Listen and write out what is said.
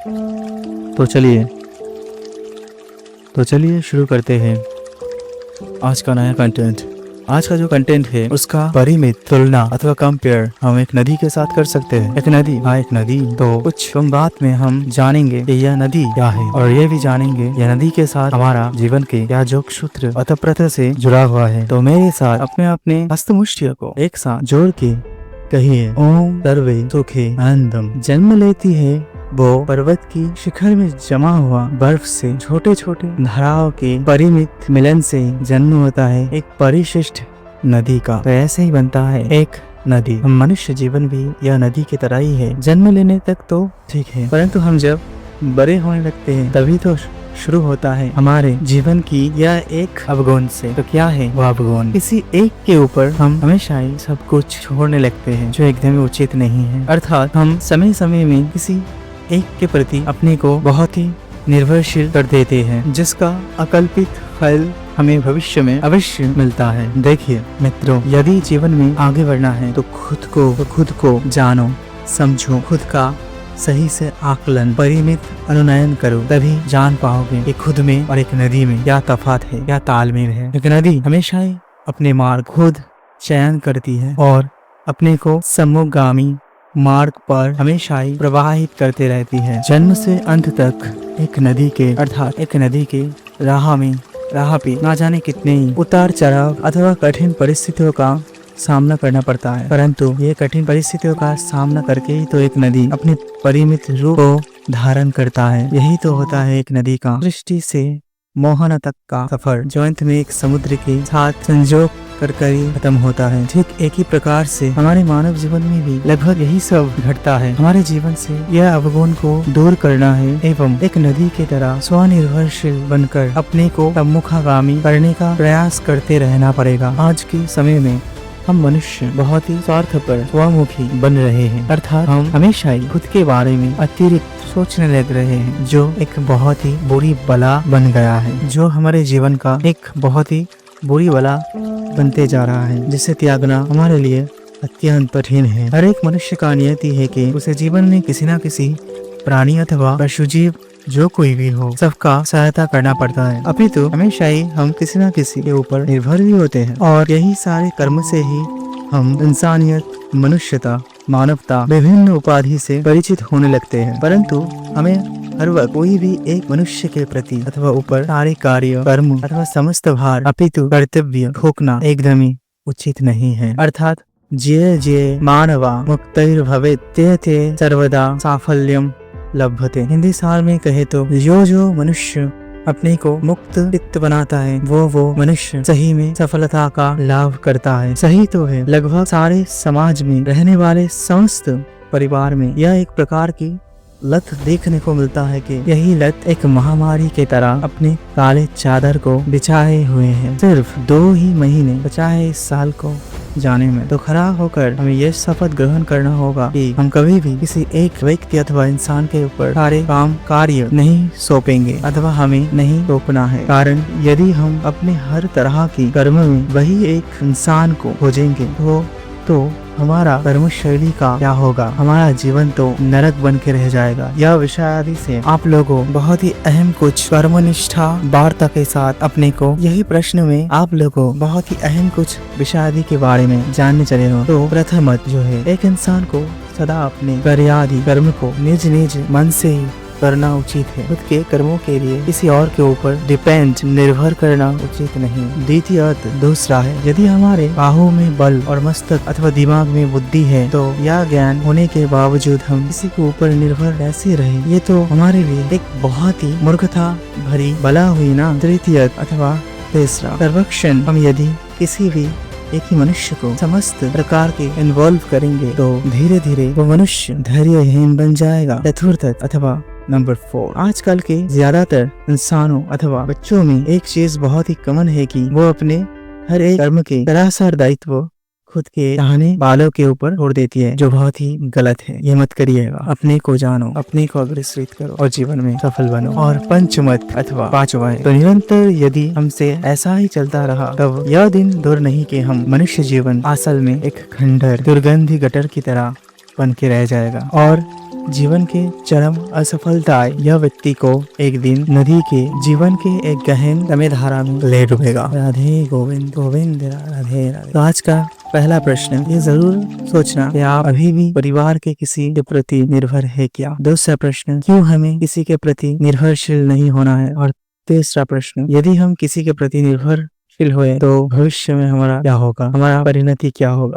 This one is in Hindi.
तो चलिए शुरू करते हैं आज का नया कंटेंट। आज का जो कंटेंट है उसका परिमित तुलना अथवा कंपेयर हम एक नदी के साथ कर सकते हैं। एक नदी तो कुछ कम बात में हम जानेंगे कि यह नदी क्या है, और ये भी जानेंगे यह नदी के साथ हमारा जीवन के क्या योग सूत्र अतःप्रथ से जुड़ा हुआ है। तो मेरे साथ अपने हस्तमुष्टियों को एक साथ जोड़ के कहिए, ओम सर्वे सुखे आनंदम। जन्म लेती है वो पर्वत की शिखर में जमा हुआ बर्फ से छोटे छोटे धाराओं के परिमित मिलन से जन्म होता है एक परिशिष्ट नदी का। तो ऐसे ही बनता है एक नदी। हम मनुष्य जीवन भी यह नदी की तरह ही है। जन्म लेने तक तो ठीक है, परंतु हम जब बड़े होने लगते हैं तभी तो शुरू होता है हमारे जीवन की यह एक अवगुण से। तो क्या है वह अवगुण? किसी एक के ऊपर हम हमेशा ही सब कुछ छोड़ने लगते हैं, जो एकदम उचित नहीं है। अर्थात हम समय समय में किसी एक के प्रति अपने को बहुत ही निर्भरशील कर देते हैं, जिसका अकल्पित फल हमें भविष्य में अवश्य मिलता है। देखिए मित्रों, यदि जीवन में आगे बढ़ना है तो खुद को जानो, समझो, खुद का सही से आकलन, परिमित अनुनयन करो, तभी जान पाओगे कि खुद में और एक नदी में क्या तफात है, क्या तालमेल है। एक नदी हमेशा ही अपने मार्ग खुद चयन करती है और अपने को सम्मुखगामी मार्ग पर हमेशा ही प्रवाहित करते रहती है। जन्म से अंत तक एक नदी के राह पे ना जाने कितने ही उतार चढ़ाव अथवा कठिन परिस्थितियों का सामना करना पड़ता है, परंतु ये कठिन परिस्थितियों का सामना करके ही तो एक नदी अपने परिमित रूप को धारण करता है। यही तो होता है एक नदी का सृष्टि से मोहन तक का सफर, जो अंत में एक समुद्र के साथ संजोग कर ही खत्म होता है। ठीक एक ही प्रकार से हमारे मानव जीवन में भी लगभग यही सब घटता है। हमारे जीवन से यह अवगुण को दूर करना है एवं एक नदी की तरह स्वनिर्भरशील बनकर अपने को सम्मुखगामी करने का प्रयास करते रहना पड़ेगा। आज के समय में हम मनुष्य बहुत ही स्वार्थपर स्वमुखी बन रहे हैं, अर्थात हम हमेशा ही खुद के बारे में अतिरिक्त सोचने लग रहे हैं, जो एक बहुत ही बुरी बला बन गया है, जो हमारे जीवन का एक बहुत ही बुरी बला बनते जा रहा है, जिसे त्यागना हमारे लिए अत्यंत कठिन है। हर एक मनुष्य का नियति है कि उसे जीवन में किसी न किसी प्राणी अथवा पशुजीव जो कोई भी हो, सबका सहायता करना पड़ता है। अभी तो हमेशा ही हम किसी न किसी के ऊपर निर्भर भी होते हैं, और यही सारे कर्म से ही हम इंसानियत, मनुष्यता, मानवता, विभिन्न उपाधि से परिचित होने लगते हैं। परंतु हमें हर वक्त कोई भी एक मनुष्य के प्रति अथवा ऊपर सारे कार्य, कर्म अथवा समस्त भार अपितु कर्तव्य थोपना एकदम ही उचित नहीं है। अर्थात जिये मानवा मुक्तैर्भवेत् ते सर्वदा साफल्यम लभते। हिंदी साल में कहे तो जो मनुष्य अपने को मुक्त चित्त बनाता है वो मनुष्य सही में सफलता का लाभ करता है। सही तो है, लगभग सारे समाज में रहने वाले समस्त परिवार में यह एक प्रकार की लत देखने को मिलता है कि यही लत एक महामारी के तरह अपने काले चादर को बिछाए हुए है। सिर्फ 2 ही महीने बचा है इस साल को जाने में, तो खड़ा होकर हमें यह शपथ ग्रहण करना होगा कि हम कभी भी किसी एक व्यक्ति अथवा इंसान के ऊपर सारे काम कार्य नहीं सौंपेंगे अथवा हमें नहीं सौंपना है। कारण यदि हम अपने हर तरह की कर्म में वही एक इंसान को खोजेंगे तो हमारा कर्म शैली का क्या होगा? हमारा जीवन तो नरक बन के रह जाएगा। यह विषय आदि से आप लोगों बहुत ही अहम कुछ कर्मनिष्ठा वार्ता के साथ अपने को यही प्रश्न में आप लोगों बहुत ही अहम कुछ विषय आदि के बारे में जानने चले हो। तो प्रथमत जो है, एक इंसान को सदा अपने कार्यादि कर्म को निज मन से ही करना उचित है। खुद के कर्मों के लिए किसी और के ऊपर निर्भर करना उचित नहीं। द्वितीयत दूसरा है, यदि हमारे बाहों में बल और मस्तक अथवा दिमाग में बुद्धि है तो यह ज्ञान होने के बावजूद हम किसी के ऊपर निर्भर कैसे रहे, ये तो हमारे लिए एक बहुत ही मूर्खता भरी बला हुई ना। तृतीयत अथवा तीसरा सर्वक्षण, हम यदि किसी भी एक ही मनुष्य को समस्त प्रकार के इन्वॉल्व करेंगे तो धीरे धीरे वो मनुष्य धैर्यहीन बन जाएगा। चतुर्थत अथवा नंबर 4, आजकल के ज्यादातर इंसानों अथवा बच्चों में एक चीज बहुत ही कॉमन है कि वो अपने हर एक कर्म के सरासर दायित्व खुद के चाहने वालों के ऊपर छोड़ देती है, जो बहुत ही गलत है। ये मत करिएगा। अपने को जानो, अपने को अग्रसरित करो और जीवन में सफल बनो। और पंचमत अथवा पांचवा है, तो निरंतर यदि हमसे ऐसा ही चलता रहा तब यह दिन दूर नहीं कि हम मनुष्य जीवन असल में एक खंडर दुर्गंधी गटर की तरह बन के रह जाएगा। और जीवन के चरम असफलता यह व्यक्ति को एक दिन नदी के जीवन के एक गहन समय धारा में ले डूबेगा। राधे गोविंद गोविंद राधे राधे। तो आज का पहला प्रश्न ये जरूर सोचना कि आप अभी भी परिवार के किसी के प्रति निर्भर है क्या। दूसरा प्रश्न, क्यों हमें किसी के प्रति निर्भरशील नहीं होना है। और तीसरा प्रश्न, यदि हम किसी के प्रति निर्भरशील हुए तो भविष्य में हमारा क्या होगा, हमारा परिणति क्या होगा।